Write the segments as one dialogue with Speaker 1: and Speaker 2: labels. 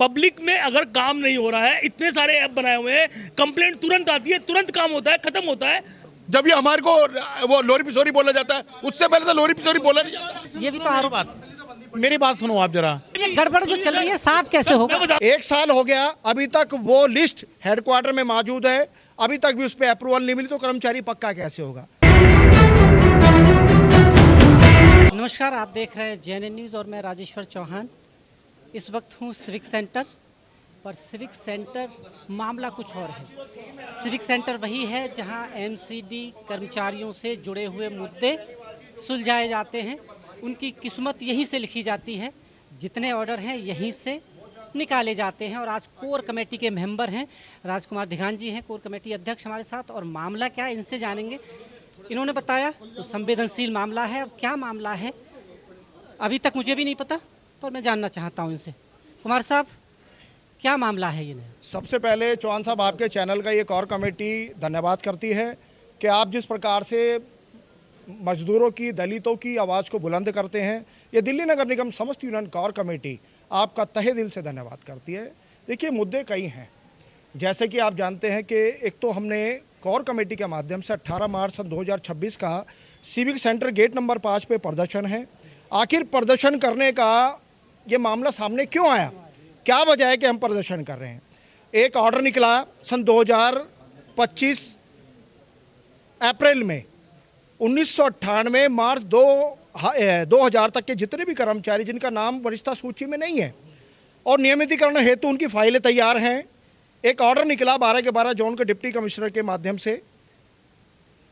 Speaker 1: Public में अगर काम नहीं हो रहा है, इतने सारे ऐप बनाए हुए हैं, कंप्लेंट तुरंत आती है, तुरंत काम होता है, खत्म होता है।
Speaker 2: जब ये हमारे को वो लोरी पिसोरी बोला जाता है, उससे पहले तो लोरी पिसोरी बोला नहीं जाता।
Speaker 3: ये भी तो आरोप।
Speaker 4: मेरी बात सुनो आप जरा।
Speaker 3: ये गड़बड़ जो चल रही है साफ कैसे होगा?
Speaker 4: एक साल हो गया, अभी तक वो लिस्ट हेडक्वार्टर में मौजूद है, अभी तक भी उस पर अप्रूवल नहीं मिली, तो कर्मचारी पक्का कैसे होगा?
Speaker 3: नमस्कार, आप देख रहे हैं जेएनएन न्यूज़ और मैं राजेश्वर चौहान। इस वक्त हूँ सिविक सेंटर, पर सिविक सेंटर मामला कुछ और है। सिविक सेंटर वही है जहां एमसीडी कर्मचारियों से जुड़े हुए मुद्दे सुलझाए जाते हैं, उनकी किस्मत यहीं से लिखी जाती है, जितने ऑर्डर हैं यहीं से निकाले जाते हैं। और आज कोर कमेटी के मेंबर हैं, राजकुमार धिगान जी हैं, कोर कमेटी अध्यक्ष हमारे साथ। और मामला क्या है इनसे जानेंगे। इन्होंने बताया तो संवेदनशील मामला है। अब क्या मामला है अभी तक मुझे भी नहीं पता, पर मैं जानना चाहता हूं इनसे। कुमार साहब, क्या मामला है ये?
Speaker 4: सबसे पहले चौहान साहब, आपके चैनल का ये कोर कमेटी धन्यवाद करती है कि आप जिस प्रकार से मजदूरों की, दलितों की आवाज़ को बुलंद करते हैं। ये दिल्ली नगर निगम समस्त यूनियन कोर कमेटी आपका तहे दिल से धन्यवाद करती है। देखिए, मुद्दे कई हैं, जैसे कि आप जानते हैं कि एक तो हमने कोर कमेटी के माध्यम से 18 मार्च सन 2026 का सिविक सेंटर गेट नंबर 5 पे प्रदर्शन है। आखिर प्रदर्शन करने का ये मामला सामने क्यों आया, क्या वजह है कि हम प्रदर्शन कर रहे हैं? एक ऑर्डर निकला सन 2025 अप्रैल में, 1998 मार्च 2000 तक के जितने भी कर्मचारी जिनका नाम वरिष्ठता सूची में नहीं है और नियमितीकरण हेतु उनकी फाइलें तैयार हैं, एक ऑर्डर निकला 12 के 12 जोन के डिप्टी कमिश्नर के माध्यम से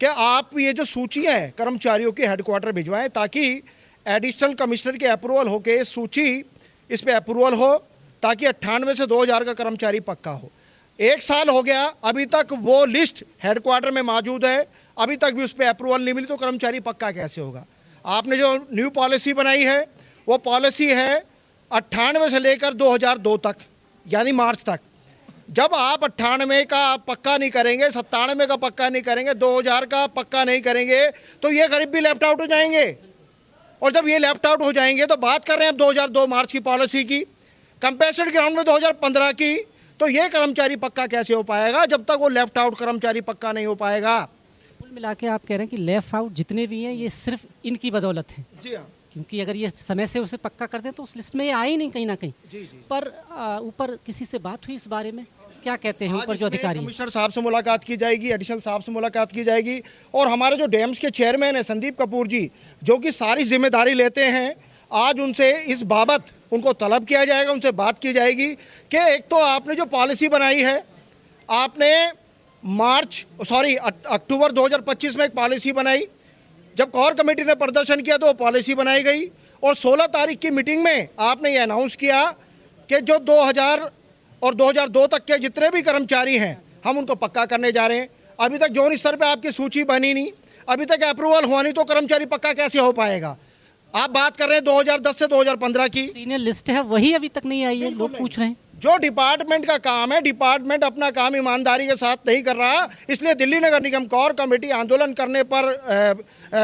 Speaker 4: कि आप ये जो सूचियाँ हैं कर्मचारियों की हेडक्वार्टर भिजवाएं, ताकि एडिशनल कमिश्नर के अप्रूवल हो के सूची इस पर अप्रूवल हो, ताकि 98 से 2000 का कर्मचारी पक्का हो। एक साल हो गया, अभी तक वो लिस्ट हेडक्वार्टर में मौजूद है, अभी तक भी उस पर अप्रूवल नहीं मिली, तो कर्मचारी पक्का कैसे होगा? आपने जो न्यू पॉलिसी बनाई है, वो पॉलिसी है 98 से लेकर 2002 तक, यानी मार्च तक। जब आप 98 का पक्का नहीं करेंगे, 97 का पक्का नहीं करेंगे, 2000 का पक्का नहीं करेंगे, तो ये गरीब भी लेफ्ट आउट हो जाएंगे। और जब ये लेफ्ट आउट हो जाएंगे, तो बात कर रहे हैं अब 2002 मार्च की पॉलिसी की, कंपेंसेटेड ग्राउंड में 2015 की, तो ये कर्मचारी पक्का कैसे हो पाएगा जब तक वो लेफ्ट आउट कर्मचारी पक्का नहीं हो पाएगा?
Speaker 3: कुल मिला के आप कह रहे हैं कि लेफ्ट आउट जितने भी हैं ये सिर्फ इनकी बदौलत है।
Speaker 4: जी हाँ,
Speaker 3: क्योंकि अगर ये समय से उसे पक्का कर दें तो उस लिस्ट में ये आए ही नहीं कहीं ना कहीं।
Speaker 4: जी जी।
Speaker 3: पर ऊपर किसी से बात हुई इस बारे में? क्या कहते हैं ऊपर जो अधिकारी हैं?
Speaker 4: कमिश्नर साहब से मुलाकात की जाएगी, एडिशनल साहब से मुलाकात की जाएगी, और हमारे जो डैम्स के चेयरमैन हैं संदीप कपूर जी, जो कि सारी जिम्मेदारी लेते हैं, आज उनसे इस बाबत उनको तलब किया जाएगा, उनसे बात की जाएगी कि एक तो आपने जो पॉलिसी बनाई है, आपने अक्टूबर 2025 में एक पॉलिसी बनाई, जब कोर कमेटी ने प्रदर्शन किया तो वो पॉलिसी बनाई गई, और 16 तारीख की मीटिंग में आपने ये अनाउंस किया कि जो 2000 और 2002 तक के जितने भी कर्मचारी हैं हम उनको पक्का करने जा रहे हैं। अभी तक जोन स्तर पे आपकी सूची बनी नहीं, अभी तक अप्रूवल हुआ नहीं, तो कर्मचारी पक्का कैसे हो पाएगा? आप बात कर रहे हैं 2010 से 2015 की
Speaker 3: सीनियर लिस्ट है, वही अभी तक नहीं आई है, लोग पूछ रहे हैं।
Speaker 4: जो डिपार्टमेंट का काम है, डिपार्टमेंट अपना काम ईमानदारी के साथ नहीं कर रहा, इसलिए दिल्ली नगर निगम कोर कमेटी आंदोलन करने पर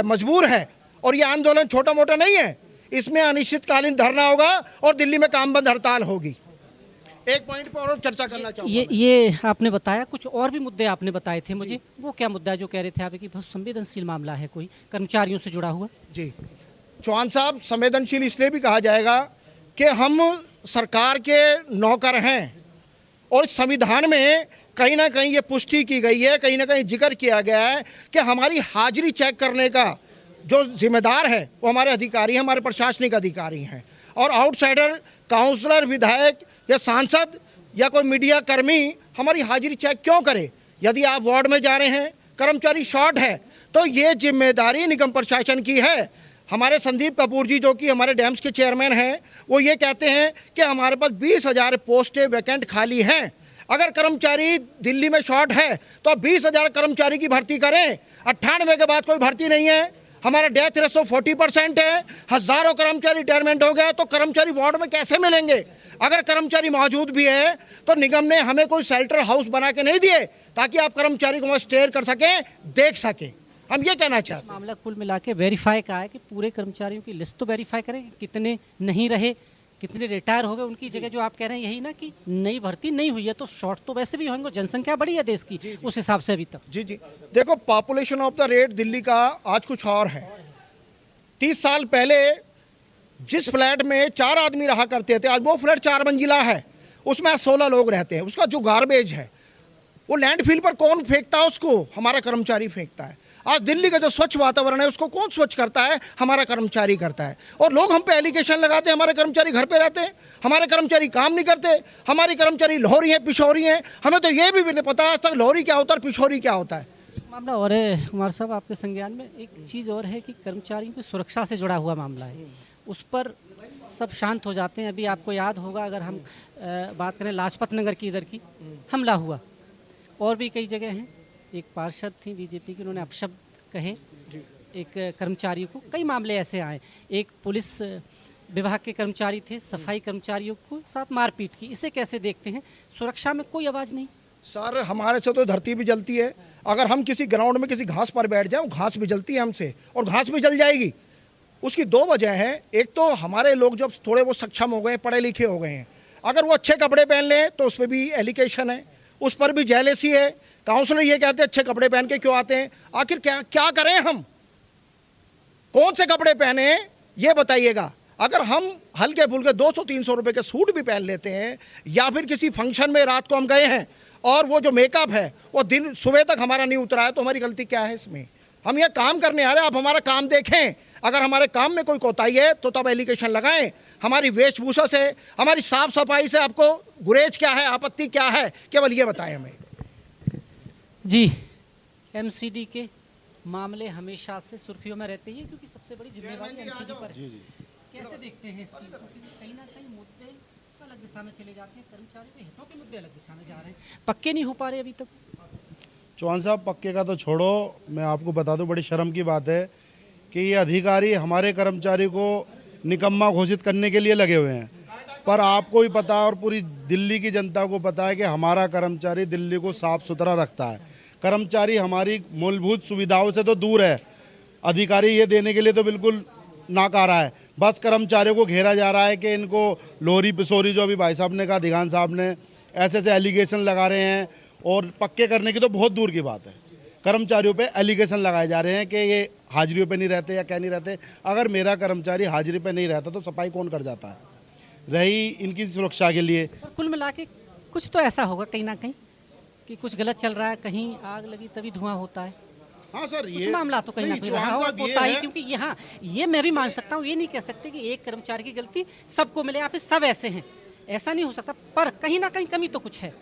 Speaker 4: मजबूर है। और ये आंदोलन छोटा मोटा नहीं है, इसमें अनिश्चितकालीन धरना होगा और दिल्ली में काम बंद हड़ताल होगी। एक पॉइंट पर और चर्चा करना चाहूँगा।
Speaker 3: ये आपने बताया, कुछ और भी मुद्दे आपने बताए थे मुझे, वो क्या मुद्दा है जो कह रहे थे आप कि बहुत संवेदनशील मामला है, कोई कर्मचारियों से जुड़ा हुआ?
Speaker 4: जी चौहान साहब, संवेदनशील इसलिए भी कहा जाएगा कि हम सरकार के नौकर हैं, और संविधान में कहीं ना कहीं ये पुष्टि की गई है, कहीं ना कहीं जिक्र किया गया है कि हमारी हाजिरी चेक करने का जो जिम्मेदार है वो हमारे अधिकारी हैं, हमारे प्रशासनिक अधिकारी हैं। और आउटसाइडर काउंसलर, विधायक या सांसद या कोई मीडिया कर्मी हमारी हाजिरी चेक क्यों करे? यदि आप वार्ड में जा रहे हैं, कर्मचारी शॉर्ट है, तो ये जिम्मेदारी निगम प्रशासन की है। हमारे संदीप कपूर जी, जो कि हमारे डैम्स के चेयरमैन हैं, वो ये कहते हैं कि हमारे पास 20,000 पोस्टें वैकेंट खाली हैं। अगर कर्मचारी दिल्ली में शॉर्ट है तो 20,000 कर्मचारी की भर्ती करें। 98 के बाद कोई भर्ती नहीं है, हमारा डेथ रेशो 40% है, हजारों कर्मचारी रिटायरमेंट हो गए, तो कर्मचारी वार्ड में कैसे मिलेंगे? अगर कर्मचारी मौजूद भी है तो निगम ने हमें कोई शेल्टर हाउस बना के नहीं दिए ताकि आप कर्मचारी को स्टे कर सकें, देख सकें। हम ये कहना चाहते हैं।
Speaker 3: मामला कुल मिला के वेरीफाई का है कि पूरे कर्मचारियों की लिस्ट तो वेरीफाई करें, कितने नहीं रहे, कितने रिटायर हो गए उनकी जगह जो आप कह रहे हैं यही ना कि नई भर्ती नहीं हुई है, तो शॉर्ट तो वैसे भी होंगे, जनसंख्या बड़ी है देश की उस हिसाब से अभी तक।
Speaker 4: जी जी, देखो population of the rate Delhi का आज कुछ और है। 30 साल पहले जिस फ्लैट में 4 आदमी रहा करते थे, आज वो फ्लैट 4 मंजिला है, उसमें आज 16 लोग रहते हैं। उसका जो गार्बेज है वो लैंडफिल पर कौन फेंकता है? उसको हमारा कर्मचारी फेंकता है। आज दिल्ली का जो स्वच्छ वातावरण है उसको कौन स्वच्छ करता है? हमारा कर्मचारी करता है। और लोग हम पे एलिगेशन लगाते हैं हमारे कर्मचारी घर पे रहते हैं, हमारे कर्मचारी काम नहीं करते, हमारी कर्मचारी लोहरी हैं, पिछोरी हैं। हमें तो ये भी नहीं पता आज तक लोहरी क्या होता है और पिछोरी क्या होता है।
Speaker 3: मामला और है कुमार साहब, आपके संज्ञान में एक चीज़ और है कि कर्मचारियों की सुरक्षा से जुड़ा हुआ मामला है, उस पर सब शांत हो जाते हैं। अभी आपको याद होगा, अगर हम बात करें लाजपत नगर की, इधर की हमला हुआ, और भी कई जगह हैं। एक पार्षद थी बीजेपी की, उन्होंने अपशब्द कहे एक कर्मचारियों को, कई मामले ऐसे आए। एक पुलिस विभाग के कर्मचारी थे, सफाई कर्मचारियों को साथ मारपीट की। इसे कैसे देखते हैं? सुरक्षा में कोई आवाज़ नहीं।
Speaker 4: सर हमारे से तो धरती भी जलती है। अगर हम किसी ग्राउंड में किसी घास पर बैठ जाएं, घास भी जलती है हमसे, और घास भी जल जाएगी। उसकी 2 वजह हैं। एक तो हमारे लोग जब थोड़े वो सक्षम हो गए, पढ़े लिखे हो गए हैं, अगर वो अच्छे कपड़े पहन लें तो उस पर भी एलिगेशन है, उस पर भी जेलेसी है। काउंसलर ये कहते हैं अच्छे कपड़े पहन के क्यों आते हैं? आखिर क्या करें हम? कौन से कपड़े पहने ये बताइएगा। अगर हम हल्के फुल्के 200-300 रुपए के सूट भी पहन लेते हैं, या फिर किसी फंक्शन में रात को हम गए हैं और वो जो मेकअप है वो दिन सुबह तक हमारा नहीं उतरा है, तो हमारी गलती क्या है इसमें? हम ये काम करने आ रहे हैं, आप हमारा काम देखें। अगर हमारे काम में कोई कोताही है तो तब एलिगेशन लगाएं। हमारी वेशभूषा से, हमारी साफ सफाई से आपको गुरेज क्या है, आपत्ति क्या है, केवल ये बताएं हमें।
Speaker 3: जी, एमसीडी के मामले हमेशा से सुर्खियों में रहते हैं, क्योंकि सबसे बड़ी जिम्मेवारी एमसीडी पर है। कैसे देखते हैं इस चीज़ को? क्योंकि कहीं ना कहीं मुद्दे अलग दिशा में चले जाते हैं, कर्मचारियों के हितों के मुद्दे अलग दिशा में जा रहे हैं, पक्के नहीं हो पा रहे अभी तक।
Speaker 5: चौहान साहब, पक्के का तो छोड़ो, मैं आपको बता दूं, बड़ी शर्म की बात है कि ये अधिकारी हमारे कर्मचारी को निकम्मा घोषित करने के लिए लगे हुए हैं। पर आपको भी पता है और पूरी दिल्ली की जनता को पता है कि हमारा कर्मचारी दिल्ली को साफ सुथरा रखता है। कर्मचारी हमारी मूलभूत सुविधाओं से तो दूर है, अधिकारी ये देने के लिए तो बिल्कुल नाकारा है। बस कर्मचारियों को घेरा जा रहा है कि इनको लोहरी पिसोरी, जो अभी भाई साहब ने कहा, दिगान साहब ने, ऐसे ऐसे एलिगेशन लगा रहे हैं। और पक्के करने की तो बहुत दूर की बात है, कर्मचारियों पे एलिगेशन लगाए जा रहे हैं कि ये हाजिरियों पे नहीं रहते या क्या नहीं रहते। अगर मेरा कर्मचारी हाजिरी पे नहीं रहता तो सफाई कौन कर जाता है? रही इनकी सुरक्षा के लिए।
Speaker 3: कुल मिला के कुछ तो ऐसा होगा कहीं ना कहीं कि कुछ गलत चल रहा है, कहीं आग लगी तभी धुआं होता है।
Speaker 5: हाँ सर,
Speaker 3: कुछ मामला तो कहीं ना कहीं रहा होता ही, क्योंकि यहाँ ये मैं भी मान सकता हूँ, ये नहीं कह सकते कि एक कर्मचारी की गलती सबको मिले या फिर सब ऐसे हैं, ऐसा नहीं हो सकता। पर कहीं ना कहीं कमी तो कुछ है,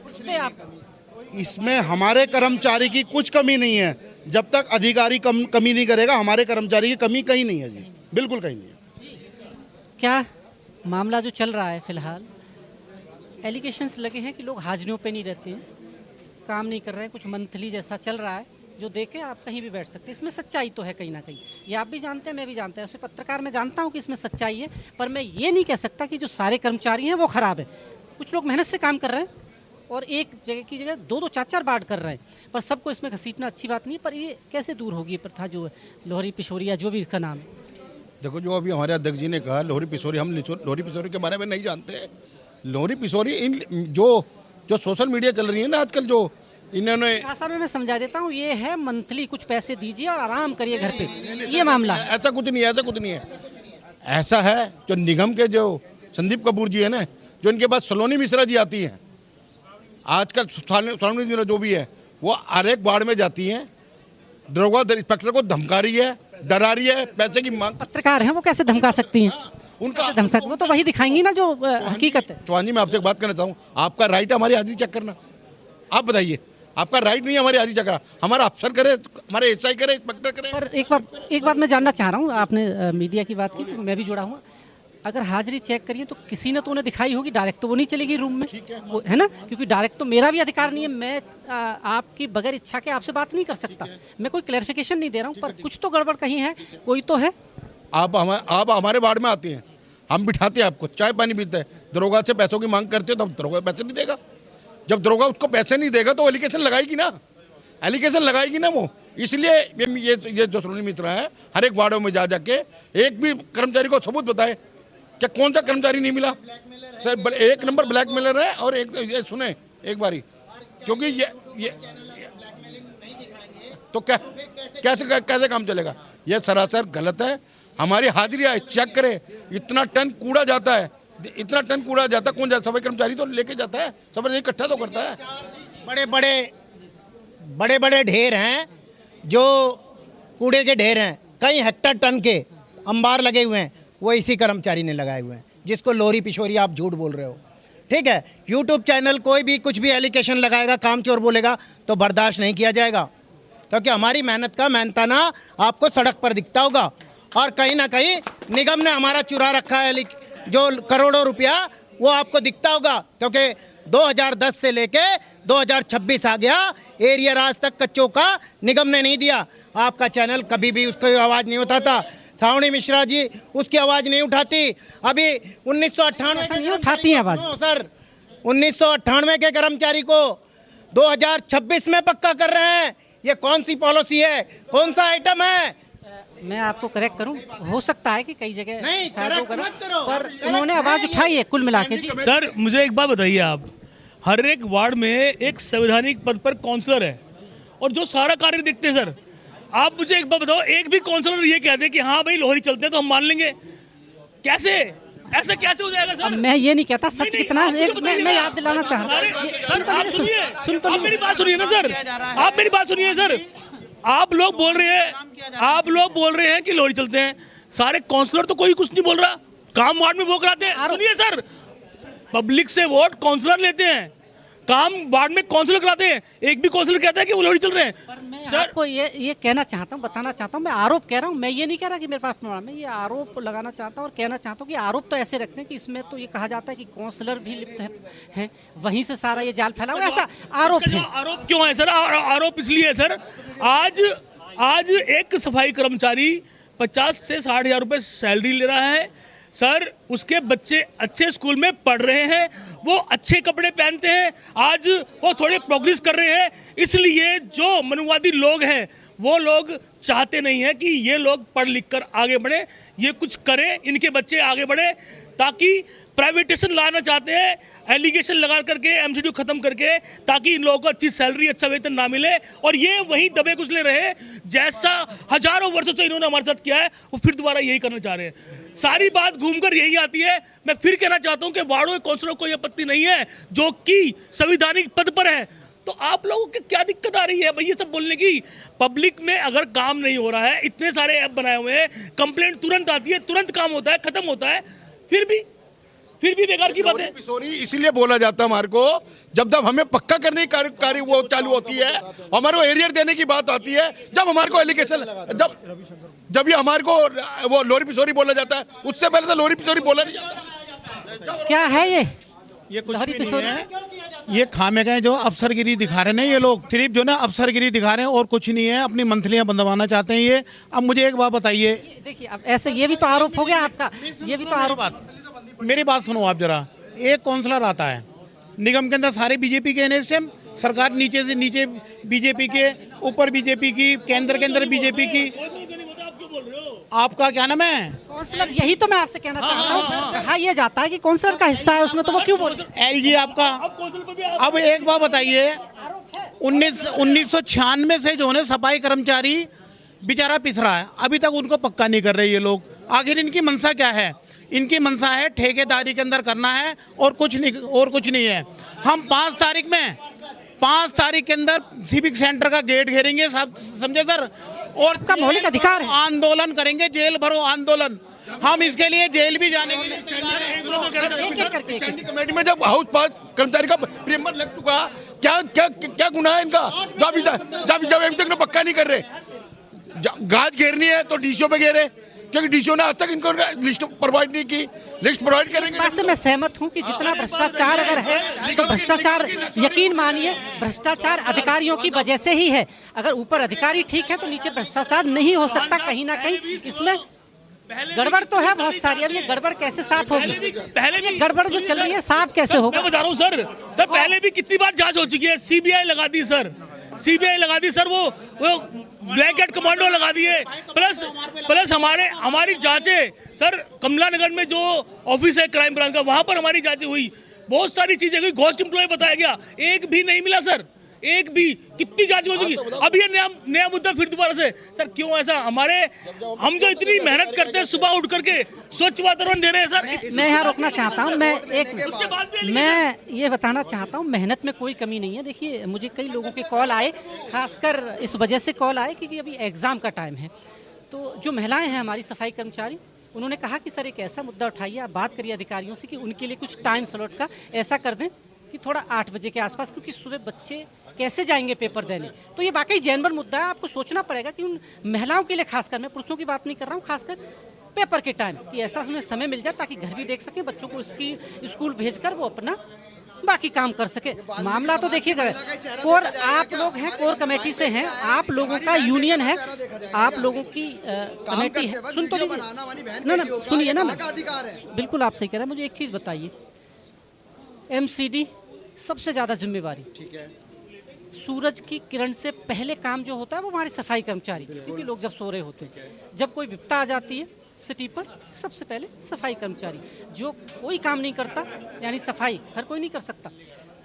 Speaker 3: इस पे आप।
Speaker 5: इसमें हमारे कर्मचारी की कुछ कमी नहीं है। जब तक अधिकारी कमी नहीं करेगा, हमारे कर्मचारी की कमी कहीं नहीं है जी, बिल्कुल कहीं नहीं है।
Speaker 3: क्या मामला जो चल रहा है फिलहाल, एलिगेशंस लगे हैं कि लोग हाजिरियों पे नहीं रहते हैं, काम नहीं कर रहे हैं, कुछ मंथली जैसा चल रहा है, जो देखे आप कहीं भी बैठ सकते हैं। इसमें सच्चाई तो है कहीं ना कहीं, ये आप भी जानते हैं, मैं भी जानता हूँ, उसे पत्रकार मैं जानता हूँ कि इसमें सच्चाई है। पर मैं ये नहीं कह सकता कि जो सारे कर्मचारी हैं वो ख़राब है। कुछ लोग मेहनत से काम कर रहे हैं और एक जगह की जगह 2-2 4-4 बार कर रहे हैं, पर सबको इसमें घसीटना अच्छी बात नहीं है। पर ये कैसे दूर होगी ये प्रथा, जो लोहरी पिशोरी या जो भी इसका नाम है?
Speaker 2: देखो, जो अभी हमारे अध्यक्ष जी ने कहा लोहरी पिसोरी, हम लोहरी पिसोरी के बारे में नहीं जानते। लोहरी पिसोरी इन जो सोशल मीडिया चल रही है ना आजकल, जो इन्होंने
Speaker 3: भाषा में मैं समझा देता हूँ, ये है मंथली कुछ पैसे दीजिए और आराम करिए घर पे, ये मामला है।
Speaker 2: ऐसा कुछ नहीं है, ऐसा कुछ नहीं है। ऐसा है जो निगम के जो संदीप कपूर जी है ना, जो इनके बाद सलोनी मिश्रा जी आती हैं, आजकल सलोनी मिश्रा जो भी है, वो हर एक वार्ड में जाती हैं, दरोगा इंस्पेक्टर को धमका रही है, डरा रही है, पैसे की मांग।
Speaker 3: पत्रकार हैं, वो कैसे धमका सकती हैं?
Speaker 2: उनका
Speaker 3: धमका, वो तो वही दिखाएंगी ना जो हकीकत है।
Speaker 2: चौहान जी, मैं आपसे एक बात करना चाहूँ, आपका राइट है हमारी हाजिरी चेक करना। आप बताइए, आपका राइट नहीं है हमारी हाजिरी चेक करना। हमारा अफसर करे, हमारे एसआई करे, इंस्पेक्टर करे।
Speaker 3: पर एक बात मैं जानना चाह रहा हूँ, आपने मीडिया की बात की तो मैं भी जुड़ा हूँ। अगर हाजिरी चेक करिए तो किसी ने तो उन्हें दिखाई होगी, डायरेक्ट तो वो नहीं चलेगी रूम में, है ना? क्योंकि डायरेक्ट तो मेरा भी अधिकार नहीं है, मैं आपकी बगैर इच्छा के आपसे बात नहीं कर सकता। मैं कोई क्लैरिफिकेशन नहीं दे रहा हूँ, पर कुछ तो गड़बड़ कहीं है, कोई तो है।
Speaker 2: आप हमारे वार्ड में आते हैं, हम बिठाते हैं आपको, चाय पानी पीते हैं, दरोगा से पैसों की मांग करते हो तो दरोगा पैसे नहीं देगा। जब दरोगा उसको पैसे नहीं देगा तो एलिगेशन लगाएगी ना, एलिगेशन लगाएगी ना वो। इसलिए ये जो सलोनी मिश्रा है, हर एक वार्डों में जा जाके एक भी कर्मचारी को सबूत बताए क्या कौन सा कर्मचारी नहीं मिला सर? एक नंबर ब्लैकमेलर है। और एक ये सुने एक बारी, क्योंकि ये तो क्या कैसे काम चलेगा? ये सरासर गलत है। हमारी हाजिरी है, चेक करे, इतना टन कूड़ा जाता है, इतना टन कूड़ा जाता है, कौन जाता? सफाई कर्मचारी तो लेके जाता है, सफाई इकट्ठा तो करता है।
Speaker 6: बड़े बड़े ढेर हैं, जो कूड़े के ढेर हैं, कई हेक्टर टन के अंबार लगे हुए हैं, वो इसी कर्मचारी ने लगाए हुए हैं, जिसको लोरी पिशोरी आप झूठ बोल रहे हो। ठीक है, यूट्यूब चैनल कोई भी कुछ भी एलिगेशन लगाएगा, काम चोर बोलेगा तो बर्दाश्त नहीं किया जाएगा, क्योंकि हमारी मेहनत का मेहनताना आपको सड़क पर दिखता होगा। और कहीं ना कहीं निगम ने हमारा चुरा रखा है जो करोड़ों रुपया, वो आपको दिखता होगा, क्योंकि 2010 से लेके 2026 आ गया, एरियर आज तक कच्चों का निगम ने नहीं दिया। आपका चैनल कभी भी उसकी आवाज़ नहीं उठाता, सावनी मिश्रा जी उसकी आवाज़ नहीं उठाती। अभी 1998
Speaker 3: नहीं उठाती है आवाज़
Speaker 6: सर, 1998 के कर्मचारी को 2026 में पक्का कर रहे हैं। ये कौन सी पॉलिसी है, कौन सा आइटम है?
Speaker 3: मैं आपको करेक्ट करूं, हो सकता है कि कई जगह
Speaker 6: नहीं,
Speaker 3: शायद वो
Speaker 6: correct मत करो।
Speaker 3: पर उन्होंने आवाज़ उठाई है कुल मिला के। जी
Speaker 1: सर मुझे एक बात बताइए, आप हर एक वार्ड में एक संवैधानिक पद पर काउंसलर है और जो सारा कार्य देखते हैं सर, आप मुझे एक बात बताओ, एक भी काउंसलर ये कह दे कि हाँ भाई लोहरी चलते हैं तो हम मान लेंगे? कैसे? ऐसा कैसे हो जाएगा सर?
Speaker 3: मैं ये नहीं कहता सच
Speaker 1: नहीं,
Speaker 3: कितना
Speaker 1: आप मुझे
Speaker 3: एक
Speaker 1: बताइए
Speaker 3: मैं
Speaker 1: ना।
Speaker 3: याद दिलाना चाह रहा
Speaker 1: अरे,
Speaker 3: हूँ।
Speaker 1: सर, आप सुनिए,
Speaker 3: सुन तो
Speaker 1: आप मेरी बात सुनिए ना सर, आप मेरी बात सुनिए सर। आप लोग बोल रहे हैं कि लोहरी चलते हैं, सारे काउंसलर तो कोई कुछ नहीं बोल रहा, काम वार्ड में वो कराते हैं। सुनिए सर, पब्लिक से वोट काउंसलर लेते हैं, काम वार्ड में काउंसलर कराते हैं, एक भी काउंसलर कहता है कि वो लोहरी चल रहे हैं।
Speaker 3: मैं
Speaker 1: सर
Speaker 3: आपको ये कहना चाहता हूँ, बताना चाहता हूँ, मैं आरोप कह रहा हूँ, मैं ये नहीं कह रहा कि मेरे पास प्रमाण, मैं ये आरोप लगाना चाहता हूँ और कहना चाहता हूँ कि आरोप तो ऐसे रखते हैं कि इसमें तो ये कहा जाता है कि काउंसलर भी लिप्त है, वहीं से सारा ये जाल फैला हुआ, ऐसा आरोप है।
Speaker 1: आरोप क्यों है सर? आरोप इसलिए है सर, आज एक सफाई कर्मचारी 50 से 60 हज़ार रुपये सैलरी ले रहा है सर, उसके बच्चे अच्छे स्कूल में पढ़ रहे हैं, वो अच्छे कपड़े पहनते हैं, आज वो थोड़े प्रोग्रेस कर रहे हैं। इसलिए जो मनुवादी लोग हैं वो लोग चाहते नहीं हैं कि ये लोग पढ़ लिख कर आगे बढ़े, ये कुछ करें, इनके बच्चे आगे बढ़े, ताकि प्राइवेटेशन लाना चाहते हैं, एलिगेशन लगा करके एमसीडीयू खत्म करके, ताकि इन लोगों को अच्छी सैलरी, अच्छा वेतन ना मिले और ये वहीं दबे कुचले रहे जैसा हजारों वर्षों से इन्होंने हमारे साथ किया है, वो फिर दोबारा यही करना चाह रहे हैं। सारी बात घूमकर यही आती है। मैं फिर कहना चाहता हूं कि वार्डों के काउंसलरों को यह आपत्ति नहीं है जो कि संवैधानिक पद पर है, तो आप लोगों की क्या दिक्कत आ रही है भाई ये सब बोलने की? पब्लिक में अगर काम नहीं हो रहा है, इतने सारे ऐप बनाए हुए हैं, कंप्लेंट तुरंत आती है, तुरंत काम होता है, खत्म होता है, फिर भी बेकार की बात है।
Speaker 2: सॉरी, इसीलिए बोला जाता है हमारे को, जब हमें पक्का करने की कार्य वो चालू होती है, हमारे को एरियर देने की बात आती है, जब हमारे को एलिगेशन, जब ये हमारे को वो लोरी पिसोरी बोला जाता है, उससे पहले तो लोरी पिसोरी बोला नहीं जाता।
Speaker 3: क्या है
Speaker 7: ये कुछ भी नहीं है, ये खामे गए जो अफसरगिरी दिखा रहे हैं ये लोग, सिर्फ जो ना अफसरगिरी दिखा रहे हैं और कुछ नहीं है, अपनी मंथलियां बंधवाना चाहते हैं ये। अब मुझे एक बात बताइए,
Speaker 3: देखिए अब ऐसे ये भी तो आरोप हो गया आपका, ये भी तो आरोप।
Speaker 7: मेरी बात सुनो आप जरा, एक काउंसलर आता है निगम के अंदर, सारे बीजेपी के एनएसएम, सरकार नीचे से नीचे बीजेपी के, ऊपर बीजेपी की, केंद्र के अंदर बीजेपी की। आपका क्या नाम है?
Speaker 3: काउंसलर, यही तो मैं आपसे कहना चाहता हूँ, कहा यह जाता है कि काउंसलर का हिस्सा है उसमें, तो वो क्यों बोल रहे हैं?
Speaker 7: एलजी आपका। अब एक बात बताइए, 1996 से जो है सफाई कर्मचारी बेचारा पिस रहा है, अभी तक उनको पक्का नहीं कर रहे ये लोग। आखिर इनकी मंशा क्या है? इनकी मंशा है ठेकेदारी के अंदर करना है और कुछ नहीं है। हम 5 तारीख के अंदर सिविक सेंटर का गेट घेरेंगे, समझे सर, और
Speaker 3: का मौलिक अधिकार है,
Speaker 7: आंदोलन करेंगे, जेल भरो आंदोलन। हम इसके लिए जेल भी जाने के लिए
Speaker 3: एक-एक
Speaker 2: कमेटी में जब हाउस पास कर्मचारी का प्रीमियर लग चुका, क्या गुनाह है इनका? जब अभी तक पक्का नहीं कर रहे, गाज घेरनी है तो डीसीओ पे घेरे, क्योंकि डीसीओ ने आज तक इनको लिस्ट प्रोवाइड नहीं की। लिस्ट प्रोवाइड करेंगे।
Speaker 3: इस बात से मैं सहमत हूं कि जितना भ्रष्टाचार अगर है तो भ्रष्टाचार, यकीन मानिए भ्रष्टाचार अधिकारियों की वजह से ही है। अगर ऊपर अधिकारी ठीक है तो नीचे भ्रष्टाचार नहीं हो सकता। कहीं ना कहीं इसमें गड़बड़ तो है बहुत सारी। अब ये गड़बड़ कैसे साफ होगी?
Speaker 1: पहले
Speaker 3: ये गड़बड़ जो चल रही है साफ कैसे होगा?
Speaker 1: मैं बता रहा हूँ सर, पहले भी कितनी बार जांच हो चुकी है, सीबीआई लगा दी सर, वो ब्लैक हैट कमांडो लगा दिए, प्लस हमारी जांचें सर कमला नगर में जो ऑफिस है क्राइम ब्रांच का, वहां पर हमारी जांच हुई, बहुत सारी चीजें हुई, घोस्ट एम्प्लॉय बताया गया, एक भी नहीं मिला सर, एक भी। कितनी जांच हो चुकी, अब ये नया मुद्दा फिर दोबारा से। सर क्यों ऐसा? हम जो इतनी मेहनत करते हैं सुबह उठ करके, स्वच्छ वातावरण दे रहे हैं सर।
Speaker 3: मैं यहाँ रोकना चाहता हूँ,
Speaker 1: उसके बाद भी
Speaker 3: मैं ये बताना चाहता हूँ, मेहनत में कोई कमी नहीं है। देखिए मुझे कई लोगों के कॉल आए, खासकर इस वजह से कॉल आए कि अभी एग्ज़ाम का टाइम है। तो जो महिलाएं हैं हमारी सफाई कर्मचारी, उन्होंने कहा कि सर एक ऐसा मुद्दा उठाइए, आप बात करिए अधिकारियों से कि उनके लिए कुछ टाइम स्लॉट का ऐसा कर दें कि थोड़ा 8 बजे के आसपास, क्योंकि सुबह बच्चे कैसे जाएंगे पेपर देने। तो ये वाकई जेनवन मुद्दा है, आपको सोचना पड़ेगा कि उन महिलाओं के लिए, खासकर मैं पुरुषों की बात नहीं कर रहा हूँ, खासकर पेपर के टाइम कि ऐसा उसमें समय मिल जाए ताकि घर भी देख सके, बच्चों को इसकी स्कूल भेजकर वो अपना बाकी काम कर सके। मामला तो देखिएगा, कोर आप लोग हैं, कोर कमेटी से हैं, आप लोगों का यूनियन है, आप लोगों की कमेटी है। सुन तो लीजिए ना, सुनिए ना, बिल्कुल आप सही कह रहे हैं। मुझे एक चीज़ बताइए, एमसीडी सबसे ज़्यादा जिम्मेवारी, ठीक है, सूरज की किरण से पहले काम जो होता है वो हमारे सफाई कर्मचारी, क्योंकि लोग जब सो रहे होते हैं, जब कोई विपदा आ जाती है सिटी पर, सबसे पहले सफाई कर्मचारी, जो कोई काम नहीं करता, यानी सफाई हर कोई नहीं कर सकता,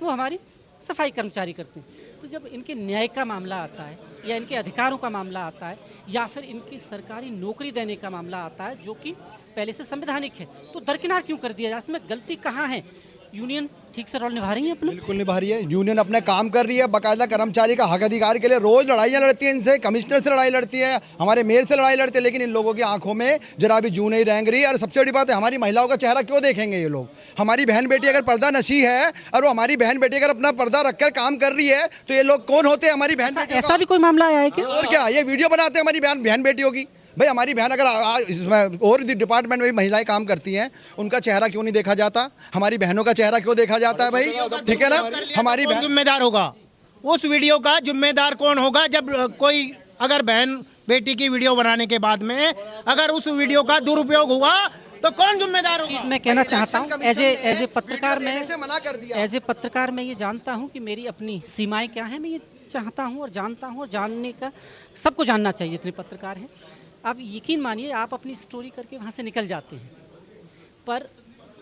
Speaker 3: वो हमारी सफाई कर्मचारी करते हैं। तो जब इनके न्याय का मामला आता है, या इनके अधिकारों का मामला आता है, या फिर इनकी सरकारी नौकरी देने का मामला आता है, जो कि पहले से संवैधानिक है, तो दरकिनार क्यों कर दिया जाए? इसमें गलती कहाँ है? यूनियन ठीक से रोल निभा रही है अपना?
Speaker 8: बिल्कुल निभा रही है, यूनियन अपने काम कर रही है, बाकायदा कर्मचारी का हक अधिकार के लिए रोज लड़ाइयाँ लड़ती है, इनसे कमिश्नर से लड़ाई लड़ती है, हमारे मेयर से लड़ाई लड़ती है, लेकिन इन लोगों की आंखों में जरा भी जू नहीं रेंग रही। और सबसे बड़ी बात है, हमारी महिलाओं का चेहरा क्यों देखेंगे ये लोग? हमारी बहन बेटी अगर पर्दा नशी है और वो हमारी बहन बेटी अगर अपना पर्दा रखकर काम कर रही है, तो ये लोग कौन होते हैं? हमारी बहन बेटी।
Speaker 3: ऐसा भी कोई मामला आया है क्या?
Speaker 8: और क्या, ये वीडियो बनाते हैं हमारी बहन बेटियों की। भाई हमारी बहन अगर और डिपार्टमेंट में भी महिलाएं काम करती हैं, उनका चेहरा क्यों नहीं देखा जाता? हमारी बहनों का चेहरा क्यों देखा जाता है भाई? ठीक है ना, हमारी बहन
Speaker 6: जिम्मेदार होगा, उस वीडियो का जिम्मेदार कौन होगा? जब कोई अगर बहन बेटी की वीडियो बनाने के बाद में अगर उस वीडियो का दुरुपयोग हुआ तो कौन जिम्मेदार होगा?
Speaker 3: मैं कहना चाहता हूँ, एज ए पत्रकार
Speaker 8: में
Speaker 3: पत्रकार मैं ये जानता हूँ कि मेरी अपनी सीमाएं क्या हैं। मैं ये चाहता हूँ और जानता हूँ, और जानने का सबको जानना चाहिए, इतने पत्रकार हैं। आप यकीन मानिए, आप अपनी स्टोरी करके वहाँ से निकल जाते हैं, पर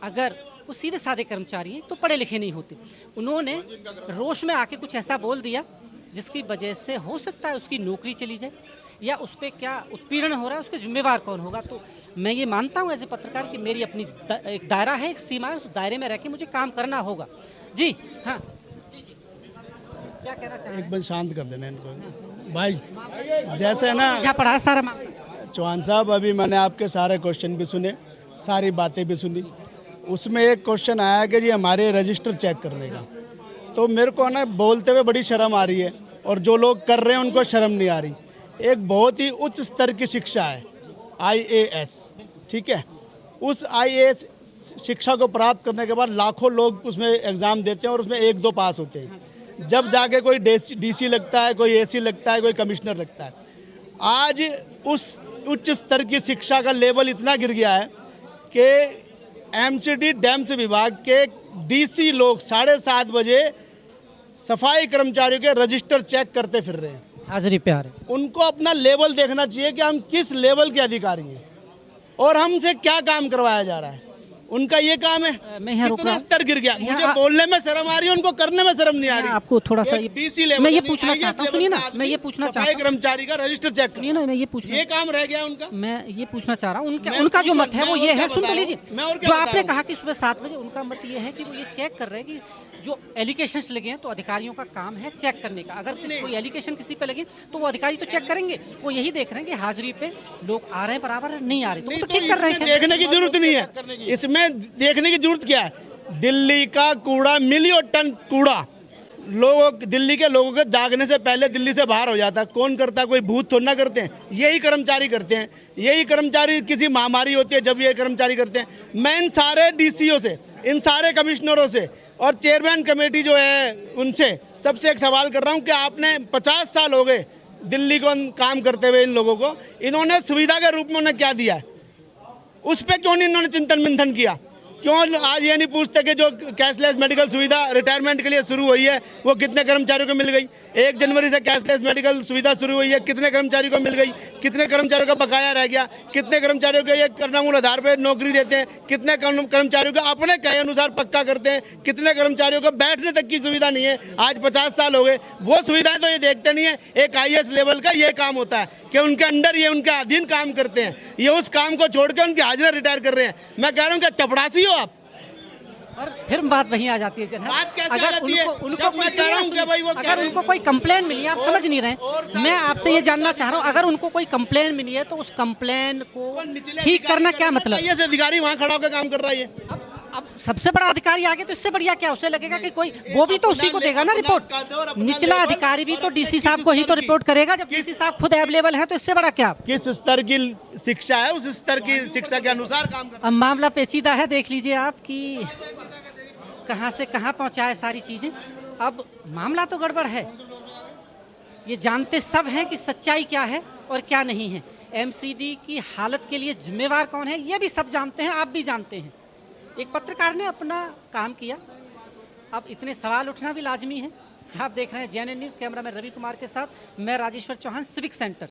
Speaker 3: अगर वो सीधे साधे कर्मचारी हैं तो पढ़े लिखे नहीं होते, उन्होंने रोष में आके कुछ ऐसा बोल दिया जिसकी वजह से हो सकता है उसकी नौकरी चली जाए, या उस पर क्या उत्पीड़न हो रहा है, उसका जिम्मेवार कौन होगा? तो मैं ये मानता हूँ एज ए पत्रकार कि मेरी अपनी एक दायरा है, एक सीमा है, उस दायरे में रह के मुझे काम करना होगा। जी हाँ, जी क्या कहना चाहें?
Speaker 5: एक बार शांत कर देना इनको भाई, जैसे है ना
Speaker 3: जहाँ पढ़ा सारा मामला।
Speaker 5: चौहान साहब, अभी मैंने आपके सारे क्वेश्चन भी सुने, सारी बातें भी सुनी, उसमें एक क्वेश्चन आया कि जी हमारे रजिस्टर चेक करने का, तो मेरे को ना बोलते हुए बड़ी शर्म आ रही है, और जो लोग कर रहे हैं उनको शर्म नहीं आ रही। एक बहुत ही उच्च स्तर की शिक्षा है IAS, ठीक है, उस IAS शिक्षा को प्राप्त करने के बाद लाखों लोग उसमें एग्ज़ाम देते हैं और उसमें 1-2 पास होते हैं, जब जाके कोई DC लगता है, कोई AC लगता है, कोई कमिश्नर लगता है। आज उस उच्च स्तर की शिक्षा का लेवल इतना गिर गया है कि MCD डैम्स विभाग के DC लोग 7:30 बजे सफाई कर्मचारियों के रजिस्टर चेक करते फिर रहे हैं,
Speaker 3: हाजिरी पे आ रहे हैं।
Speaker 5: उनको अपना लेवल देखना चाहिए कि हम किस लेवल के अधिकारी हैं और हमसे क्या काम करवाया जा रहा है। उनका ये काम है,
Speaker 3: मैं यहाँ
Speaker 5: इतना स्तर गिर गया, मुझे बोलने में शर्म आ रही है, उनको करने में शर्म नहीं आ रही।
Speaker 3: आपको थोड़ा सा
Speaker 5: DC लेवल,
Speaker 3: मैं ये पूछना चाहता हूँ, सुनिए ना, मैं ये पूछना चाहता हूँ,
Speaker 5: कर्मचारी का रजिस्टर चेक,
Speaker 3: सुनिए ना, मैं ये
Speaker 5: काम रह गया उनका।
Speaker 3: मैं ये पूछना चाह रहा हूँ, उनका जो मत है वो ये है, सुन तो लीजिए, जो आपने कहा कि सुबह 7 बजे, उनका मत ये है कि वो ये चेक कर रहे हैं कि जो एलिगेशंस लगे हैं, तो अधिकारियों का काम है चेक करने का। अगर कोई एलिगेशन किसी पे लगे तो वो अधिकारी तो चेक करेंगे, वो यही देख रहे हैं कि हाजिरी पे लोग आ रहे हैं बराबर, नहीं आ रहे, तो ठीक कर रहे हैं।
Speaker 5: देखने की जरूरत नहीं है, इसमें देखने की जरूरत क्या है? दिल्ली का कूड़ा, मिलियन टन कूड़ा दिल्ली के लोगों के जागने से पहले दिल्ली से बाहर हो जाता है। कौन करता है? कोई भूत थोड़ा ना करते हैं, यही कर्मचारी करते हैं। यही कर्मचारी, किसी महामारी होती है जब ये कर्मचारी करते हैं। मैं इन सारे DCO से, इन सारे कमिश्नरों से और चेयरमैन कमेटी जो है उनसे सबसे एक सवाल कर रहा हूं कि आपने 50 साल हो गए दिल्ली को काम करते हुए, इन लोगों को इन्होंने सुविधा के रूप में उन्हें क्या दिया है? उस पर क्यों नहीं इन्होंने चिंतन मंथन किया?
Speaker 7: क्यों आज ये नहीं पूछते कि जो कैशलेस मेडिकल सुविधा रिटायरमेंट के लिए शुरू हुई है वो कितने कर्मचारियों को मिल गई? 1 जनवरी से कैशलेस मेडिकल सुविधा शुरू हुई है, कितने कर्मचारियों को मिल गई? कितने कर्मचारियों का बकाया रह गया? कितने कर्मचारियों को ये करनामूल आधार पर नौकरी देते हैं? कितने कर्मचारियों को अपने कहे अनुसार पक्का करते हैं? कितने कर्मचारियों को बैठने तक की सुविधा नहीं है? आज 50 साल हो गए, वो सुविधाएं तो ये देखते नहीं है। एक IAS लेवल का ये काम होता है कि उनके अंडर ये उनके अधीन काम करते हैं, ये उस काम को छोड़ के उनकी हाजिरा रिटायर कर रहे हैं। मैं कह रहा हूँ क्या चपड़ासी हो आप?
Speaker 3: और फिर बात वहीं आ जाती है जनाब।
Speaker 7: बात कैसे
Speaker 3: अगर
Speaker 7: आ जाती है?
Speaker 3: उनको
Speaker 7: जब मैं कह रहा हूं कि भाई वो कह
Speaker 3: अगर
Speaker 7: रहे
Speaker 3: उनको
Speaker 7: हैं।
Speaker 3: कोई कंप्लेन मिली है, आप समझ नहीं रहे, मैं आपसे ये जानना चाह रहा हूँ, अगर उनको कोई कंप्लेन मिली है तो उस कंप्लेन को ठीक करना क्या मतलब?
Speaker 7: IAS अधिकारी वहाँ खड़ा होकर काम कर रहा है।
Speaker 3: अब सबसे बड़ा अधिकारी आगे तो इससे बढ़िया क्या, उसे लगेगा कि कोई वो भी तो उसी को देगा ना रिपोर्ट। निचला अधिकारी भी तो DC साहब को ही तो रिपोर्ट करेगा। जब DC साहब खुद अवेलेबल है तो इससे बड़ा क्या?
Speaker 7: किस स्तर की शिक्षा है, उस स्तर की शिक्षा के अनुसार काम कर।
Speaker 3: अब मामला पेचीदा है, देख लीजिए आप कि कहाँ से कहाँ पहुँचा है सारी चीज़ें। अब मामला तो गड़बड़ है, ये जानते सब हैं कि सच्चाई क्या है और क्या नहीं है। MCD की हालत के लिए जिम्मेवार कौन है ये भी सब जानते हैं, आप भी जानते हैं। एक पत्रकार ने अपना काम किया, अब इतने सवाल उठना भी लाजमी है। आप देख रहे हैं JNN न्यूज़, कैमरा में रवि कुमार के साथ मैं राजेश्वर चौहान, सिविक सेंटर।